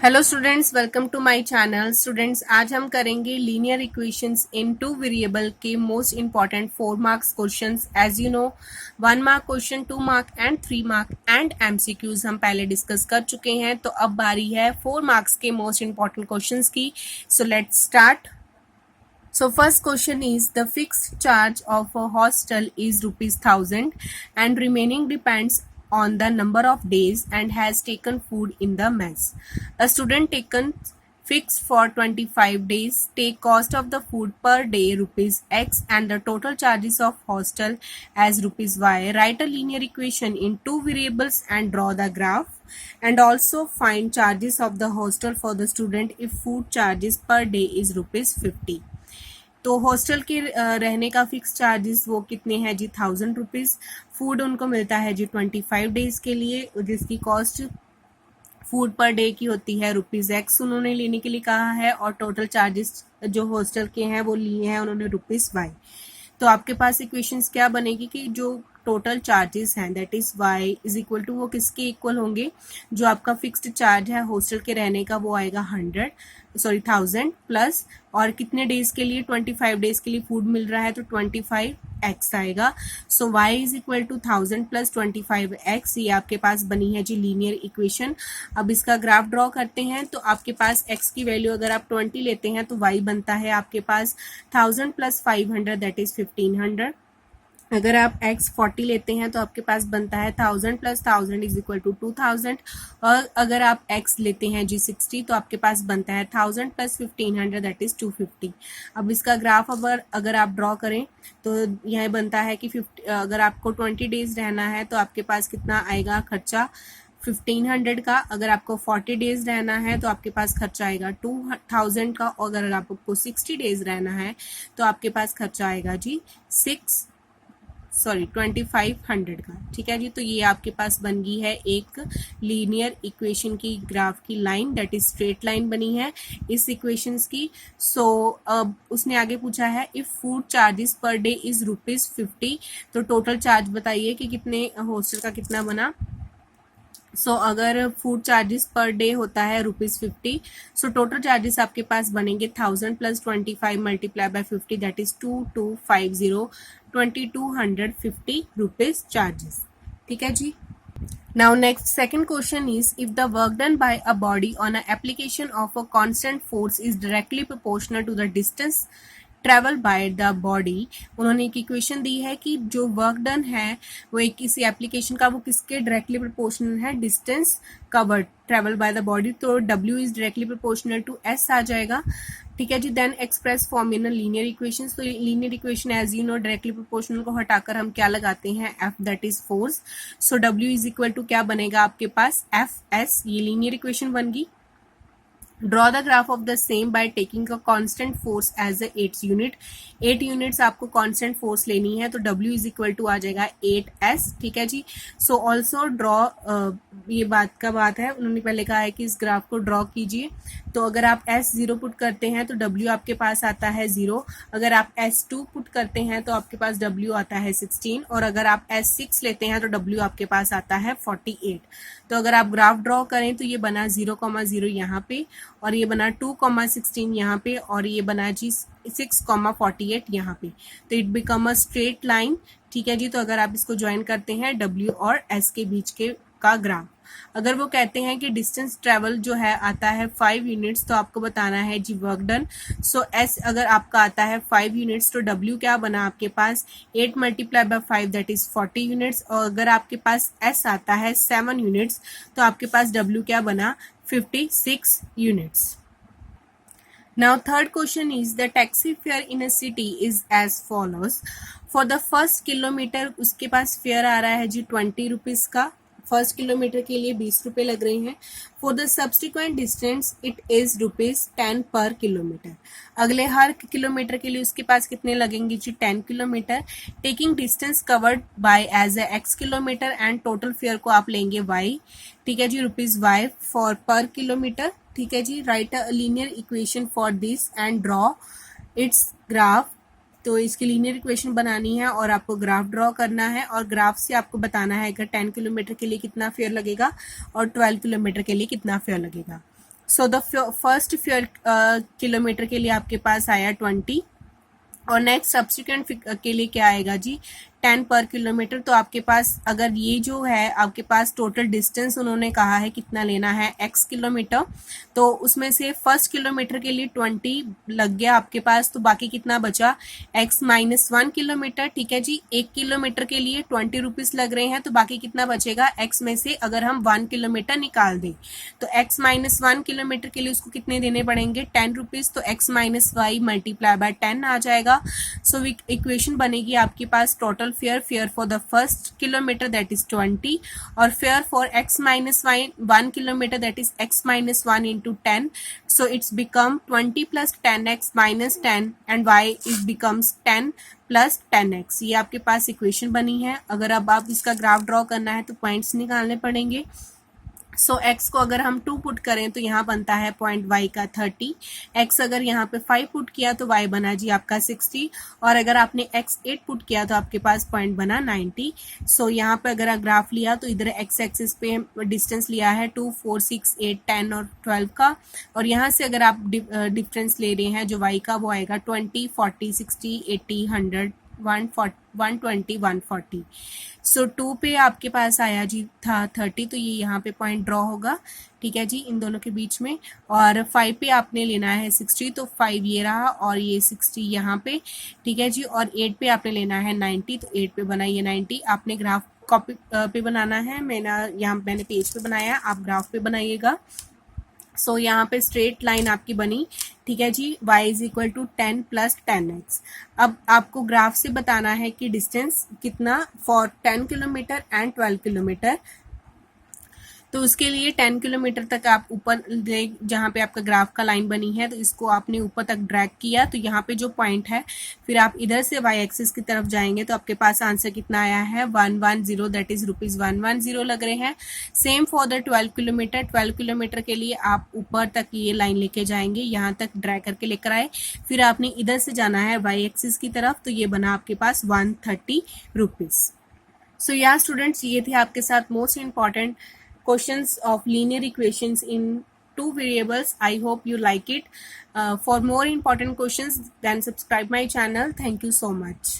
Hello students, welcome to my channel. Students, आज हम करेंगे linear equations in two variable के most important 4 marks questions. As you know, 1 mark question, 2 mark and 3 mark and MCQs हम पहले discuss कर चुके हैं। तो अब बारी है 4 मार्क्स के मोस्ट इंपॉर्टेंट क्वेश्चंस की। So let's start. So first question is, the fixed charge of a hostel is ₹1000 and remaining depends on the number of days and has taken food in the mess. A student taken fixed for 25 days take cost of the food per day ₹X and the total charges of hostel as ₹Y. Write a linear equation in two variables and draw the graph, and also find charges of the hostel for the student if food charges per day is ₹50. तो hostel के रहने का fix charges वो कितने हैं जी? ₹1000। Food उनको मिलता है जी 25 डेज के लिए, जिसकी कॉस्ट फूड पर डे की होती है ₹X उन्होंने लेने के लिए कहा है, और टोटल चार्जेस जो हॉस्टल के हैं वो लिए हैं उन्होंने ₹Y। तो आपके पास इक्वेशंस क्या बनेगी कि जो टोटल चार्जेस हैं that is y is equal to, वो किसके इक्वल होंगे? जो आपका फिक्स्ड चार्ज है हॉस्टल के रहने का वो आएगा 1000 प्लस, और कितने डेज के लिए? 25 डेज के लिए फूड मिल रहा है तो 25x आएगा। So y is equal to 1000 plus 25x। ये आपके पास बनी है जी लीनियर इक्वेशन। अब इसका ग्राफ ड्रॉ करते हैं। तो आपके पास x की वैल्यू अगर आप 20 लेते हैं तो y बनता है आपके पास 1000 प्लस 500 दैट इज 1500। अगर आप x 40 लेते हैं तो आपके पास बनता है 1000 प्लस 1000 इज इक्वल टू 2000। और अगर आप x लेते हैं जी 60 तो आपके पास बनता है 1000 प्लस 1500 दैट इज 250। अब इसका ग्राफ अगर आप ड्रॉ करें तो यह बनता है कि अगर आपको 20 डेज रहना है तो आपके पास कितना आएगा खर्चा? 1500 का। अगर आपको 40 डेज रहना है तो आपके पास खर्चा आएगा 2000 का। और अगर आपको 60 डेज रहना है तो आपके पास खर्चा आएगा जी 2500 का। ठीक है जी। तो ये आपके पास बन गई है एक लीनियर इक्वेशन की ग्राफ की line, that is straight line बनी है इस इक्वेशंस की। सो अब उसने आगे पूछा है if food charges per day is ₹50, तो टोटल चार्ज बताइए कि कितने हॉस्टल का कितना बना। सो अगर फूड चार्जेस पर डे होता है ₹50, सो टोटल चार्जेस आपके पास बनेंगे 1000 plus 25 multiply by 50 that is 2250, 2250 rupees charges. ठीक है जी। Now next second question is, if the work done by a body on an application of a constant force is directly proportional to the distance travel by the body. उन्होंने एक equation दी है कि जो work done है वो एक किसी application का वो किसके डायरेक्टली प्रोपोर्शनल है? Distance covered travel by the body. तो W is directly proportional to S आ जाएगा। ठीक है जी। Then express form in linear equation. तो linear equation as you know directly proportional को हटाकर हम क्या लगाते हैं? F that is force. So W is equal to क्या बनेगा आपके पास? FS। ये लीनियर इक्वेशन बन गई। Draw the graph of the same bye taking a constant force as a 8 unit. 8 units आपको कांस्टेंट फोर्स लेनी है तो W इज इक्वल टू आ जाएगा 8S। ठीक है जी। सो ऑल्सो ड्रॉ, ये बात है, उन्होंने पहले कहा है कि इस ग्राफ को ड्रॉ कीजिए। तो अगर आप S0 पुट करते हैं तो W आपके पास आता है 0। अगर आप S2 पुट करते हैं तो आपके पास W आता है 16, और अगर आप S6 लेते हैं तो W आपके पास आता है 48। तो अगर आप ग्राफ ड्रॉ करें तो ये बना 0,0 यहाँ पे, और ये बना 2,16 यहाँ पे, और ये बना जी 6,48 यहाँ पे। तो it become a straight line. ठीक है जी। तो अगर आप इसको ज्वाइन करते हैं W और S के बीच का ग्राफ। अगर वो कहते हैं कि डिस्टेंस ट्रेवल जो है आता है 5 यूनिट्स, तो आपको बताना है जी वर्क डन। सो S अगर आपका आता है 5 यूनिट्स तो W क्या बना आपके पास? 8 multiply by 5 that is 40 units. और अगर आपके पास S आता है 7 यूनिट्स तो आपके पास W क्या बना? 56 units. Now third question is, the taxi fare in a city is as follows. For the first kilometer उसके पास फेयर आ रहा है जी 20 रुपीज़ का। फर्स्ट किलोमीटर के लिए 20 रुपये लग रहे हैं। For the subsequent distance it is ₹10 पर किलोमीटर। अगले हर किलोमीटर के लिए उसके पास कितने लगेंगे जी? 10 kilometre. Taking distance covered by as a x kilometre and total fare को आप लेंगे y। ठीक है जी। ₹Y for per kilometre. ठीक है जी। Write a linear equation for this and draw its graph. तो इसकी लीनियर इक्वेशन बनानी है और आपको ग्राफ ड्रॉ करना है, और ग्राफ से आपको बताना है कि 10 किलोमीटर के लिए कितना फेयर लगेगा और 12 किलोमीटर के लिए कितना फेयर लगेगा। So the first fuel kilometre के लिए आपके पास आया 20 और नेक्स्ट सब्सिक्वेंट के लिए क्या आएगा जी 10 पर किलोमीटर। तो आपके पास अगर ये जो है आपके पास टोटल डिस्टेंस उन्होंने कहा है कितना लेना है x किलोमीटर, तो उसमें से फर्स्ट किलोमीटर के लिए 20 लग गया आपके पास, तो बाकी कितना बचा x -1 किलोमीटर। ठीक है जी, 1 किलोमीटर के लिए 20 रुपीज लग रहे हैं, तो बाकी कितना बचेगा x में से अगर हम 1 किलोमीटर निकाल दें तो x -1 किलोमीटर के लिए उसको कितने देने पड़ेंगे 10 रुपीज, तो x -y मल्टीप्लाई बाय 10 आ जाएगा। सो इक्वेशन बनेगी आपके पास total fare for the first kilometre that is 20 और fare for x -1 kilometre that is x -1 into 10. So it's become 20 plus 10x minus 10 and y is becomes 10 plus 10x। ये आपके पास equation बनी है। अगर अब आप इसका ग्राफ ड्रॉ करना है तो पॉइंट्स निकालने पड़ेंगे। सो x को अगर हम 2 पुट करें तो यहाँ बनता है पॉइंट y का 30, x अगर यहाँ पे 5 पुट किया तो y बना जी आपका 60 और अगर आपने x 8 पुट किया तो आपके पास पॉइंट बना 90। सो यहाँ पे अगर आप ग्राफ लिया तो इधर x एक्सिस पे डिस्टेंस लिया है 2, 4, 6, 8, 10 और 12 का, और यहाँ से अगर आप डिफरेंस ले रहे हैं जो y का वो आएगा 20, 40, 60, 80, 100, 120, 140। सो 2 पे आपके पास आया जी था 30, तो ये यहाँ पे पॉइंट ड्रॉ होगा। ठीक है जी, इन दोनों के बीच में। और 5 पे आपने लेना है 60, तो 5 ये रहा और ये 60 यहाँ पे। ठीक है जी, और 8 पे आपने लेना है 90, तो 8 पे बनाइए 90। आपने ग्राफ कॉपी पे बनाना है, मैंने पेज पे बनाया, आप ग्राफ पे बनाइएगा। सो यहाँ पे स्ट्रेट लाइन आपकी बनी। ठीक है जी, y is equal to 10 plus 10x। अब आपको ग्राफ से बताना है कि डिस्टेंस कितना फॉर 10 किलोमीटर एंड 12 किलोमीटर। तो उसके लिए 10 किलोमीटर तक आप ऊपर जहाँ पे आपका ग्राफ का लाइन बनी है तो इसको आपने ऊपर तक ड्रैग किया, तो यहाँ पे जो पॉइंट है फिर आप इधर से y एक्सिस की तरफ जाएंगे तो आपके पास आंसर कितना आया है 110, दैट इज ₹110 लग रहे हैं। Same for the 12 kilometre. 12 kilometre के लिए आप ऊपर तक ये लाइन लेके जाएंगे, यहाँ तक ड्रैग करके लेकर आए, फिर आपने इधर से जाना है y एक्सिस की तरफ, तो ये बना आपके पास ₹130। सो या स्टूडेंट्स, ये थे आपके साथ most important questions of linear equations in 2 variables. I hope you like it. For more important questions, then subscribe my channel. Thank you so much.